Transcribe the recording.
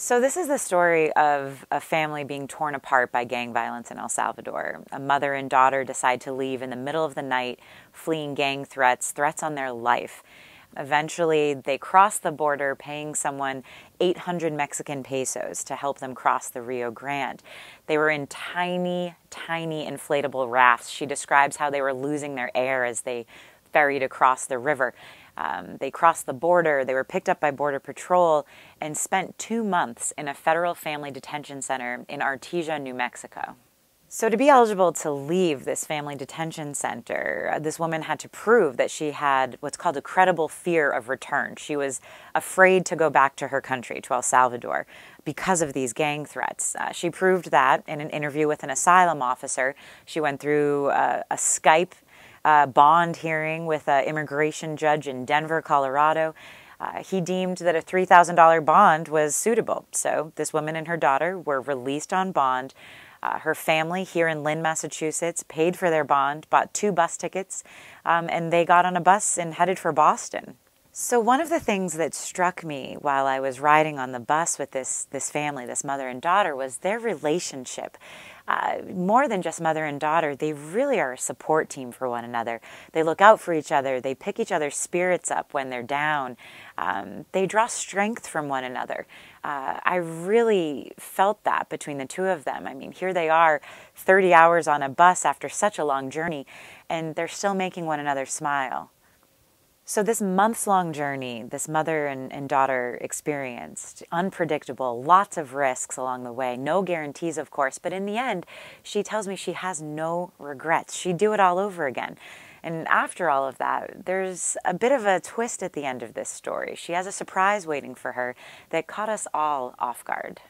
So this is the story of a family being torn apart by gang violence in El Salvador. A mother and daughter decide to leave in the middle of the night, fleeing gang threats on their life. Eventually, they cross the border, paying someone 800 Mexican pesos to help them cross the Rio Grande. They were in tiny, tiny inflatable rafts. She describes how they were losing their air as they ferried across the river. They crossed the border, they were picked up by Border Patrol, and spent 2 months in a federal family detention center in Artesia, New Mexico. So to be eligible to leave this family detention center, this woman had to prove that she had what's called a credible fear of return. She was afraid to go back to her country, to El Salvador, because of these gang threats. She proved that in an interview with an asylum officer. She went through a Skype bond hearing with an immigration judge in Denver, Colorado. He deemed that a $3,000 bond was suitable. So this woman and her daughter were released on bond. Her family here in Lynn, Massachusetts, paid for their bond, bought 2 bus tickets, and they got on a bus and headed for Boston. So one of the things that struck me while I was riding on the bus with this family, this mother and daughter, was their relationship. More than just mother and daughter, they really are a support team for one another. They look out for each other. They pick each other's spirits up when they're down. They draw strength from one another. I really felt that between the two of them. I mean, here they are, 30 hours on a bus after such a long journey, and they're still making one another smile. So this months-long journey, this mother and daughter experienced, unpredictable, lots of risks along the way, no guarantees, of course, but in the end, she tells me she has no regrets. She'd do it all over again. And after all of that, there's a bit of a twist at the end of this story. She has a surprise waiting for her that caught us all off guard.